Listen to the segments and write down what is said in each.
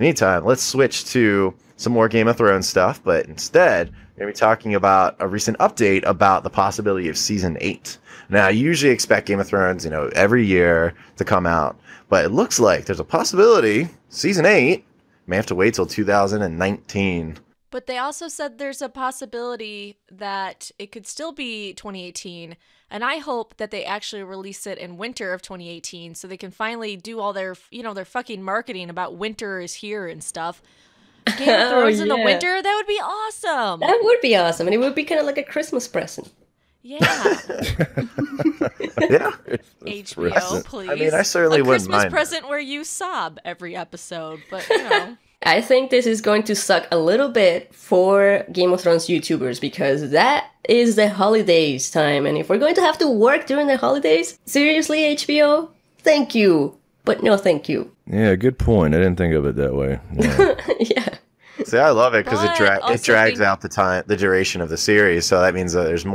Anytime. Let's switch to some more Game of Thrones stuff, but instead, we're going to be talking about a recent update about the possibility of Season 8. Now, I usually expect Game of Thrones, every year to come out, but it looks like there's a possibility Season 8 may have to wait till 2019. But they also said there's a possibility that it could still be 2018, and I hope that they actually release it in winter of 2018 so they can finally do all their, their fucking marketing about winter is here and stuff. Game of Thrones in the winter, that would be awesome. That would be awesome, and it would be kind of like a Christmas present. Yeah. Yeah. HBO, please. I mean, I certainly wouldn't mind. A Christmas present where you sob every episode, but, I think this is going to suck a little bit for Game of Thrones YouTubers because that is the holidays time. And if we're going to have to work during the holidays, seriously, HBO, thank you. But no thank you. Yeah, good point. I didn't think of it that way. Yeah. Yeah. See, I love it because it drags out the duration of the series. So that means that there's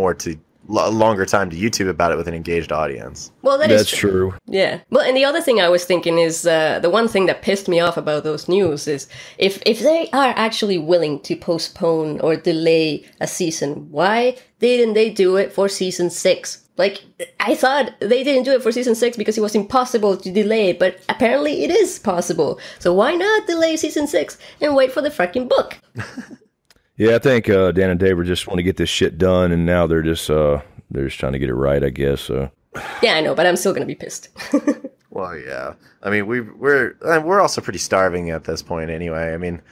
longer time to YouTube about it with an engaged audience. Well, that's true. Yeah. Well, and the other thing I was thinking is the one thing that pissed me off about those news is if they are actually willing to postpone or delay a season, why didn't they do it for season 6? Like, I thought they didn't do it for season 6 because it was impossible to delay, but apparently it is possible. So why not delay season 6 and wait for the fucking book? Yeah, I think Dan and Dave just want to get this shit done, and now they're just trying to get it right, I guess. Yeah, I know, but I'm still gonna be pissed. Well, yeah. I mean, we're also pretty starving at this point, anyway. I mean,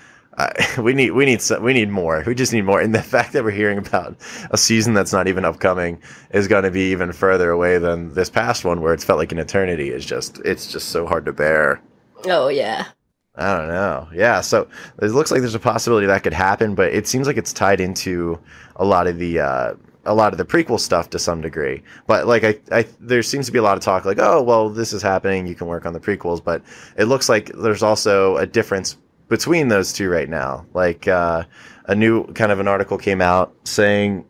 we need more. We just need more. And the fact that we're hearing about a season that's not even upcoming is going to be even further away than this past one, where it's felt like an eternity. It's just so hard to bear. Oh yeah. I don't know. Yeah, so it looks like there's a possibility that could happen, but it seems like it's tied into a lot of the prequel stuff to some degree. But like there seems to be a lot of talk like, oh, well, this is happening, you can work on the prequels, but it looks like there's also a difference between those two right now. Like a new kind of an article came out saying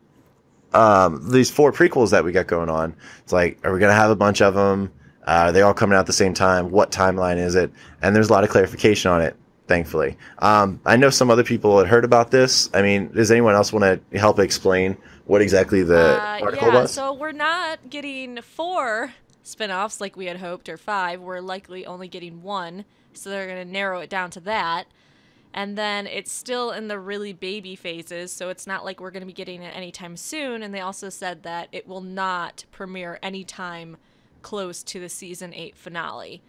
these 4 prequels that we got going on. It's like, are we going to have a bunch of them? Are they all coming out at the same time? What timeline is it? And there's a lot of clarification on it, thankfully. I know some other people had heard about this. I mean, does anyone else want to help explain what exactly the article was? So we're not getting 4 spinoffs like we had hoped, or 5. We're likely only getting 1, so they're going to narrow it down to that. And then it's still in the really baby phases, so it's not like we're going to be getting it anytime soon. And they also said that it will not premiere anytime close to the season 8 finale.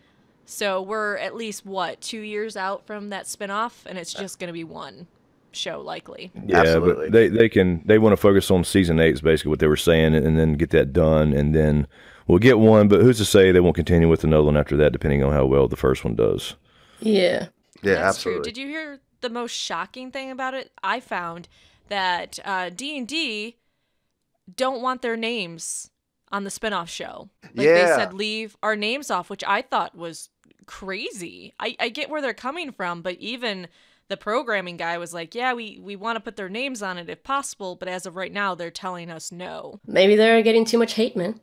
So we're at least 2 years out from that spinoff, and it's just going to be one show likely. Yeah, absolutely. But they want to focus on season 8 is basically what they were saying, and then get that done, and then we'll get one, but who's to say they won't continue with another one after that, depending on how well the first one does. Yeah. Yeah, that's absolutely. True. Did you hear the most shocking thing about it? I found that D&D don't want their names on the spinoff show. Like, they said leave our names off, which I thought was crazy. I get where they're coming from, but even the programming guy was like, yeah, we want to put their names on it if possible, but as of right now, they're telling us no. Maybe they're getting too much hate, man.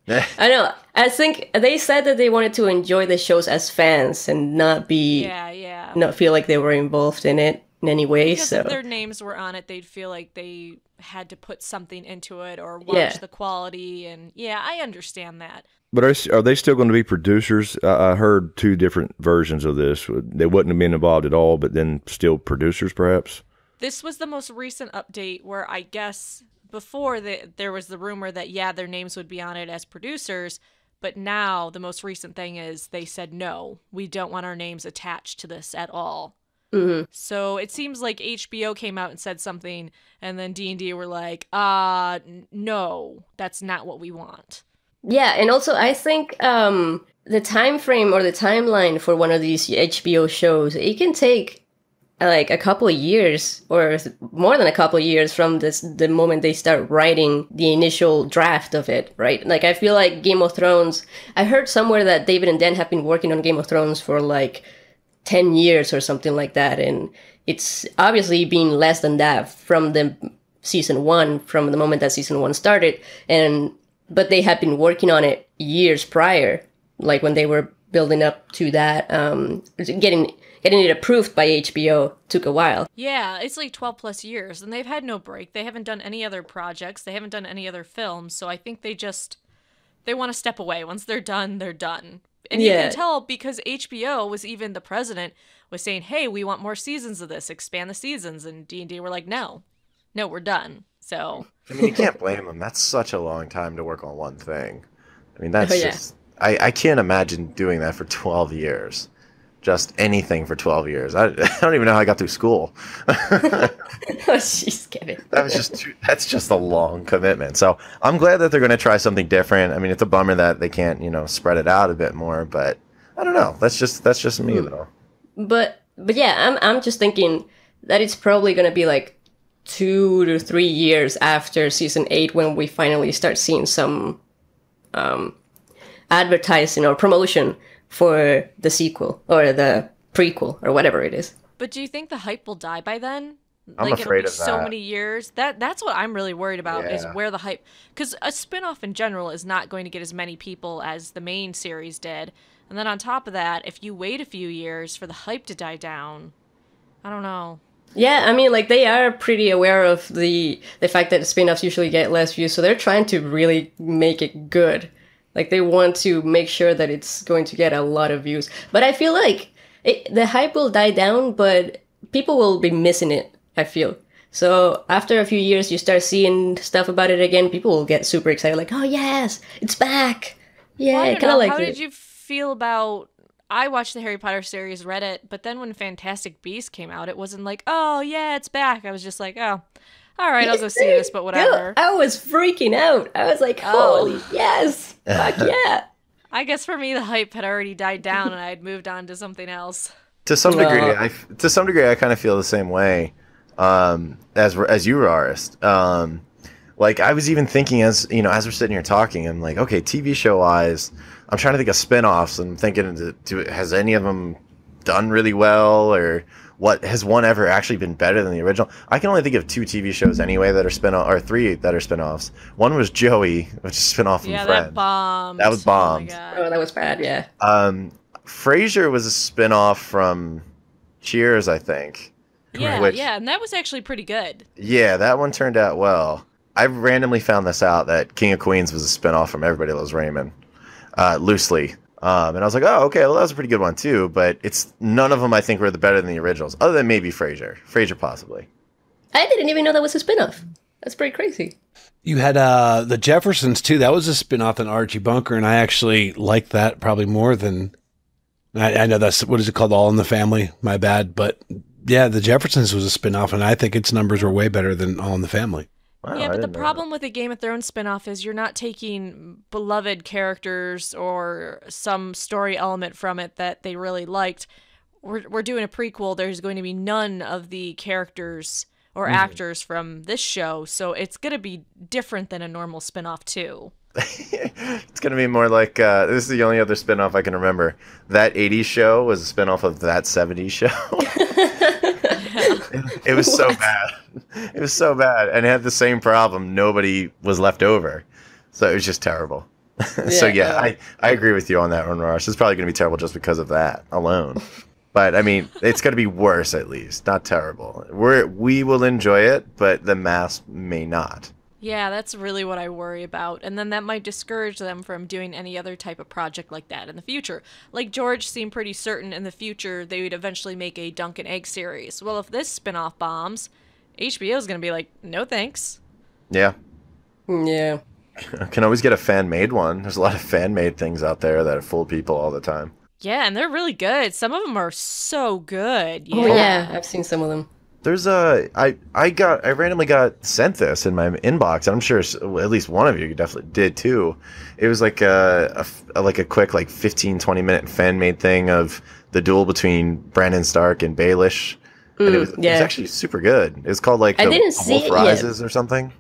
I know. I think they said that they wanted to enjoy the shows as fans and not be, not feel like they were involved in it in any way. Because so if their names were on it, they'd feel like they had to put something into it or watch the quality. And I understand that. But are they still going to be producers? I heard 2 different versions of this. They wouldn't have been involved at all, but then still producers, perhaps? This was the most recent update where I guess before there was the rumor that, their names would be on it as producers. But now the most recent thing is they said, no, we don't want our names attached to this at all. Mm-hmm. So it seems like HBO came out and said something, and then D&D were like, no, that's not what we want. Yeah, and also I think the time frame or the timeline for one of these HBO shows, it can take like a couple of years or more than a couple of years from the moment they start writing the initial draft of it, right? Like, I feel like Game of Thrones, I heard somewhere that David and Dan have been working on Game of Thrones for like 10 years or something like that, and it's obviously been less than that from the season 1, from the moment that season 1 started, but they had been working on it years prior, like when they were building up to that, getting getting it approved by HBO took a while. Yeah, it's like 12 plus years, and they've had no break. They haven't done any other projects. They haven't done any other films, so I think they want to step away. Once they're done, they're done. And you can tell because HBO was even, the president was saying, hey, we want more seasons of this, expand the seasons, and D&D were like, no, we're done. So I mean, you can't blame them. That's such a long time to work on one thing. I mean, that's just... I can't imagine doing that for 12 years. Just anything for 12 years. I don't even know how I got through school. Oh, jeez, Kevin. That's just a long commitment. So I'm glad that they're going to try something different. I mean, it's a bummer that they can't, spread it out a bit more, but I don't know. That's just me, though. But yeah, I'm just thinking that it's probably going to be like 2 to 3 years after season 8 when we finally start seeing some advertising or promotion for the sequel or the prequel or whatever it is. But do you think the hype will die by then? I'm afraid of that. So many years. That's what I'm really worried about is where the hype... Because a spinoff in general is not going to get as many people as the main series did. And then on top of that, if you wait a few years for the hype to die down, I don't know. Yeah, I mean, like, they are pretty aware of the fact that spin-offs usually get less views, so they're trying to really make it good. Like, they want to make sure that it's going to get a lot of views. But I feel like the hype will die down, but people will be missing it, I feel. So after a few years, you start seeing stuff about it again, people will get super excited, like, oh, yes, it's back. Yeah, well, kind of like how did you feel about... I watched the Harry Potter series, read it, but then when Fantastic Beasts came out, it wasn't like, oh, yeah, it's back. I was just like, oh... All right, I'll go see this, but whatever. I was freaking out. I was like, holy yes. Fuck yeah. I guess for me, the hype had already died down and I had moved on to something else. To some degree, I kind of feel the same way as you, Aass. Like, I was even thinking as we're sitting here talking, I'm like, okay, TV show-wise, I'm trying to think of spin-offs. And I'm thinking, has any of them done really well, or... what has one ever actually been better than the original? I can only think of 2 TV shows anyway that are spin-off, or 3 that are spin-offs. One was Joey, which is spin-off from Friends. That bombed. That was bombed. Oh, that was bad, yeah. Frasier was a spin-off from Cheers, I think. Yeah, and that was actually pretty good. Yeah, that one turned out well. I randomly found this out that King of Queens was a spin-off from Everybody Loves Raymond, loosely. And I was like, oh, okay, well, that was a pretty good one, too. But none of them, I think, were better than the originals, other than maybe Frasier. Frasier, possibly. I didn't even know that was a spinoff. That's pretty crazy. You had the Jeffersons, too. That was a spinoff in Archie Bunker, and I actually liked that probably more than... I know that's... What is it called? All in the Family. My bad. But, yeah, the Jeffersons was a spinoff, and I think its numbers were way better than All in the Family. Wow, yeah, but the problem with a Game of Thrones spinoff is you're not taking beloved characters or some story element from it that they really liked. We're doing a prequel. There's going to be none of the characters or actors from this show, so it's going to be different than a normal spinoff too. It's going to be more like, this is the only other spinoff I can remember. That 80s show was a spinoff of That 70s show. It was so bad. It was so bad. And it had the same problem. Nobody was left over. So it was just terrible. So yeah, I agree with you on that one, Aass. It's probably going to be terrible just because of that alone. But I mean, it's going to be worse at least. Not terrible. We will enjoy it, but the mass may not. Yeah, that's really what I worry about. And then that might discourage them from doing any other type of project like that in the future. Like George seemed pretty certain in the future they would eventually make a Dunk and Egg series. Well, if this spinoff bombs, HBO's going to be like, no thanks. Yeah. Yeah. Can always get a fan-made one. There's a lot of fan-made things out there that fool people all the time. Yeah, and they're really good. Some of them are so good. Yeah. Oh, yeah, I've seen some of them. There's I randomly got sent this in my inbox, and I'm sure at least one of you definitely did too. It was like a quick 15-20 minute fan made thing of the duel between Brandon Stark and Baelish. And it was actually super good. It was called The Wolf Rises or something.